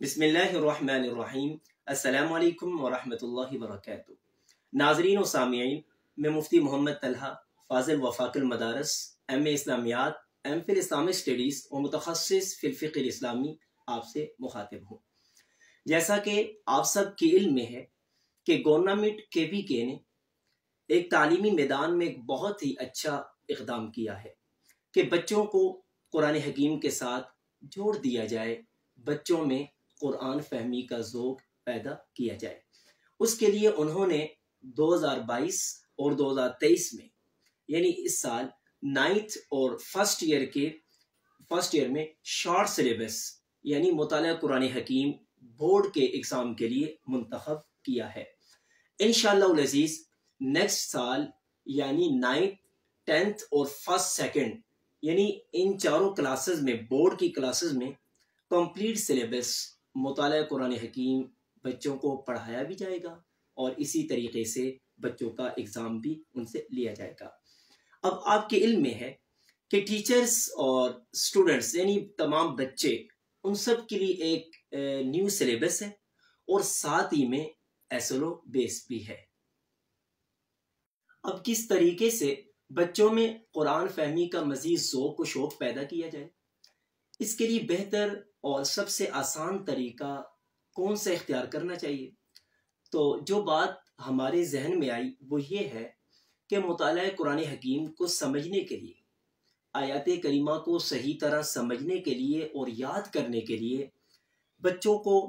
बिस्मिल्लाहिर्रहमानिर्रहीम। अस्सलामु अलैकुम वरहमतुल्लाहि वबरकातुहू। नाज़रीन व सामिईन, मैं मुफ्ती Mohammad Talha Fazil वफ़ाक़िल मदारस MA. इस्लामियात, एम.फ़िल Islamic studies और मुतख़स्सिस फ़िल फ़िक़्ह इस्लामी आपसे मुखातिब हूँ। जैसा कि आप सब के इल्म में है कि गवर्नमेंट KVK ने एक तालीमी मैदान में एक बहुत ही अच्छा इक़दाम किया है कि बच्चों को कुरान हकीम के साथ जोड़ दिया जाए, बच्चों में कुरान फहमी का ज़ौक़ पैदा किया जाए। उसके लिए उन्होंने 2022 और 2023 में, यानी इस साल 9th और फर्स्ट ईयर में शॉर्ट सिलेबस यानी मुताला कुरान हकीम बोर्ड के एग्ज़ाम के लिए मुंतखब किया है। इंशाअल्लाह अज़ीज़ नेक्स्ट साल यानी 9th, 10th और फर्स्ट सेकंड यानी इन चारों क्लासेस में, बोर्ड की क्लासेस में कंप्लीट सिलेबस मुताला कुरान हकीम बच्चों को पढ़ाया भी जाएगा और इसी तरीके से बच्चों का एग्ज़ाम भी उनसे लिया जाएगा। अब आपके इल्म में है कि टीचर्स और स्टूडेंट्स यानी तमाम बच्चे, उन सब के लिए एक न्यू सिलेबस है और साथ ही में SLO बेस भी है। अब किस तरीके से बच्चों में कुरान फहमी का मज़ीद ज़ौक़ व शौक़ पैदा किया जाए, इसके लिए बेहतर और सबसे आसान तरीका कौन सा इख्तियार करना चाहिए? तो जो बात हमारे जहन में आई वो ये है कि मुताला कुरान हकीम को समझने के लिए, आयत करीमा को सही तरह समझने के लिए और याद करने के लिए बच्चों को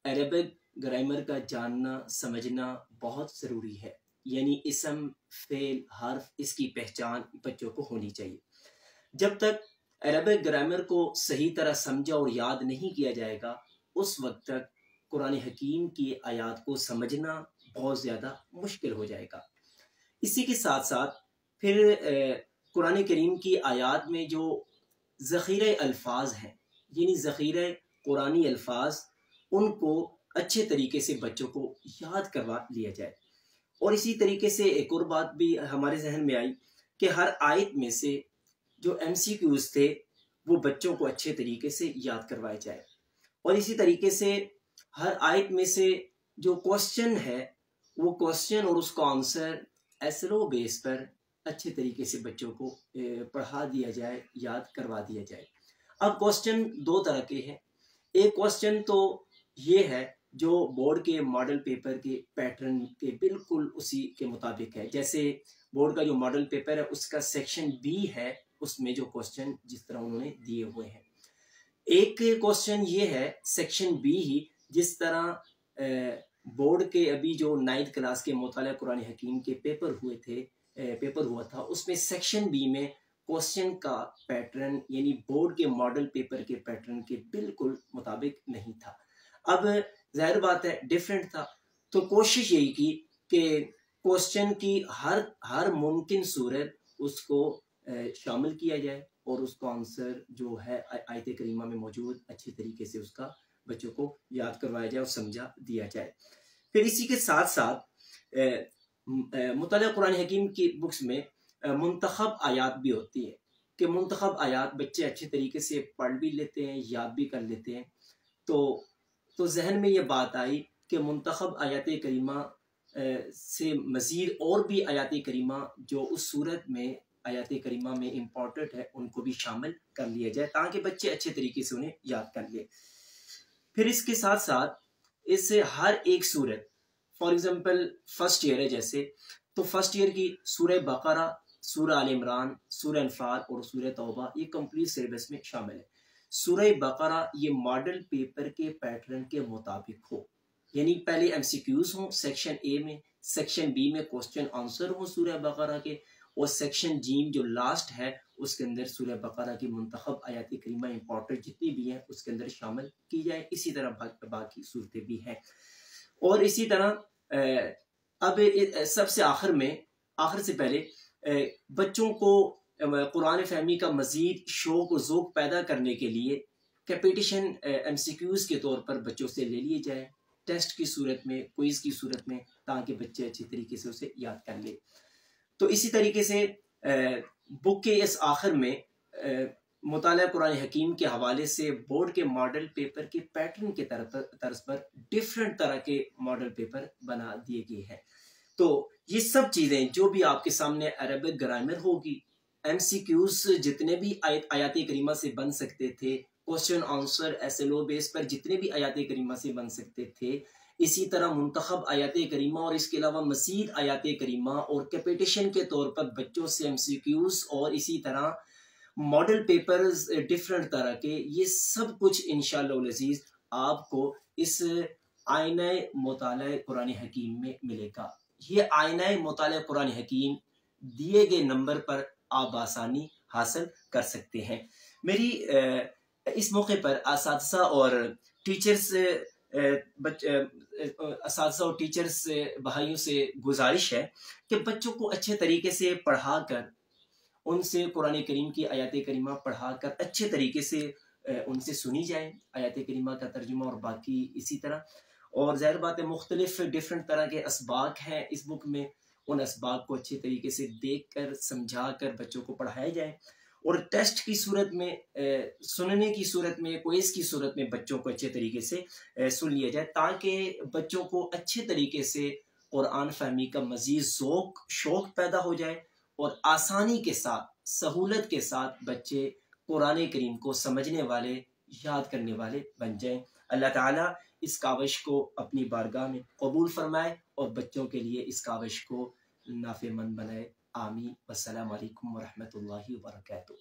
अरबिक ग्रामर का जानना समझना बहुत ज़रूरी है। यानी इसम, फेल, हर्फ, इसकी पहचान बच्चों को होनी चाहिए। जब तक अरबिक ग्रामर को सही तरह समझा और याद नहीं किया जाएगा, उस वक्त तक कुरान हकीम की आयत को समझना बहुत ज़्यादा मुश्किल हो जाएगा। इसी के साथ साथ फिर कुरान करीम की आयत में जो ज़ख़ीरे अल्फाज हैं, यानी ज़ख़ीरे कुरानी अल्फाज, उनको अच्छे तरीके से बच्चों को याद करवा लिया जाए। और इसी तरीके से एक और बात भी हमारे जहन में आई कि हर आयत में से जो MCQs थे वो बच्चों को अच्छे तरीके से याद करवाए जाए। और इसी तरीके से हर आयत में से जो क्वेश्चन है वो क्वेश्चन और उसका आंसर SLO बेस पर अच्छे तरीके से बच्चों को पढ़ा दिया जाए, याद करवा दिया जाए। अब क्वेश्चन दो तरह के हैं। एक क्वेश्चन तो ये है जो बोर्ड के मॉडल पेपर के पैटर्न के बिल्कुल उसी के मुताबिक है। जैसे बोर्ड का जो मॉडल पेपर है उसका सेक्शन B है, उसमें जो क्वेश्चन जिस तरह उन्होंने दिए हुए हैं। एक क्वेश्चन ये है सेक्शन B ही, जिस तरह बोर्ड के अभी जो 9th क्लास के मुताला कुरान हकीम के पेपर हुआ था, उसमें सेक्शन B में क्वेश्चन का पैटर्न यानी बोर्ड के मॉडल पेपर के पैटर्न के बिल्कुल मुताबिक नहीं था। अब जाहिर बात है डिफरेंट था, तो कोशिश यही की कि क्वेश्चन की हर मुमकिन सूरत उसको शामिल किया जाए और उसका आंसर जो है आयत करीमा में मौजूद अच्छे तरीके से उसका बच्चों को याद करवाया जाए और समझा दिया जाए। फिर इसी के साथ साथ मुताला कुरान हकीम की बुक्स में मुंतखब आयात भी होती है कि मुंतखब आयात बच्चे अच्छे तरीके से पढ़ भी लेते हैं, याद भी कर लेते हैं। तो जहन में ये बात आई कि मुंतखब आयत करीमा से मज़ीद और भी आयत करीमा जो उस सूरत में आयत करीमा में इम्पॉर्टेंट है उनको भी शामिल कर लिया जाए ताकि बच्चे अच्छे तरीके से उन्हें याद कर ले। फिर इसके साथ साथ इससे हर एक सूरत, फॉर एग्जांपल फर्स्ट ईयर है जैसे, तो फर्स्ट ईयर की सूरह बकरा, सूरह आल इमरान, सूरह अनफाल और सूरह तौबा ये कंप्लीट सिलेबस में शामिल है। सूरह बकरा ये मॉडल पेपर के पैटर्न के मुताबिक हो, यानी पहले MCQs हों सेक्शन A में, सेक्शन B में क्वेश्चन आंसर हो सूरह बकरा के, और सेक्शन G जो लास्ट है उसके अंदर सूरह बकरा की मुंतखब आयत करीमा इंपॉर्टेंट जितनी भी हैं उसके अंदर शामिल की जाए। इसी तरह बाकी सूरतें भी हैं। और इसी तरह अब सबसे आखिर से पहले बच्चों को कुरान फहमी का मज़ीद शौक़ व ज़ौक़ पैदा करने के लिए कैपिटिशन MCQs के तौर पर बच्चों से ले लिए जाए, टेस्ट की सूरत में, क्विज़ की सूरत में, ताकि बच्चे अच्छी तरीके से उसे याद कर ले। तो इसी तरीके से बुक के इस आखिर में मुताला कुरान हकीम के हवाले से बोर्ड के मॉडल पेपर के पैटर्न के तर्ज पर डिफरेंट तरह के मॉडल पेपर बना दिए गए हैं। तो ये सब चीज़ें जो भी आपके सामने अरबिक ग्रामर होगी, MCQs जितने भी आयात करीमा से बन सकते थे, क्वेश्चन आंसर SLO बेस पर जितने भी आयात करीमा से बन सकते थे, इसी तरह मुंतखब आयात करीमा और इसके अलावा मज़ीद आयात करीमा और कैपिटेशन के तौर पर बच्चों से MCQs और इसी तरह मॉडल पेपर्स डिफरेंट तरह के, ये सब कुछ इंशाअल्लाह अज़ीज़ आपको इस आईना मुताला कुरान हकीम में मिलेगा। ये आईना मुताला कुरान हकीम दिए गए नंबर पर आप आसानी हासिल कर सकते हैं। मेरी इस मौके पर असातिज़ा और टीचर्स असातिज़ा और टीचर्स भाइयों से गुजारिश है कि बच्चों को अच्छे तरीके से पढ़ा कर, उनसे कुरान करीम की आयत करीमा पढ़ा कर अच्छे तरीके से उनसे सुनी जाए आयत करीमा का तर्जुमा और बाकी इसी तरह। और ज़ाहिर बात है मुख्तलिफ डिफरेंट तरह के असबाक हैं इस बुक में, उन असबाक को अच्छे तरीके से देख कर समझा कर बच्चों को पढ़ाया जाए और टेस्ट की सूरत में, सुनने की सूरत में, क्विज़ की सूरत में बच्चों को अच्छे तरीके से सुन लिया जाए ताकि बच्चों को अच्छे तरीके से कुरान फहमी का मज़ीद शौक़ पैदा हो जाए और आसानी के साथ, सहूलत के साथ बच्चे कुरान करीम को समझने वाले, याद करने वाले बन जाएं। अल्लाह ताला इस काविश को अपनी बारगाह में कबूल फरमाए और बच्चों के लिए इस काविश को नाफ़ेमंद बनाए। आमीन। अस्सलामु अलैकुम व रहमतुल्लाहि व बरकातुहू।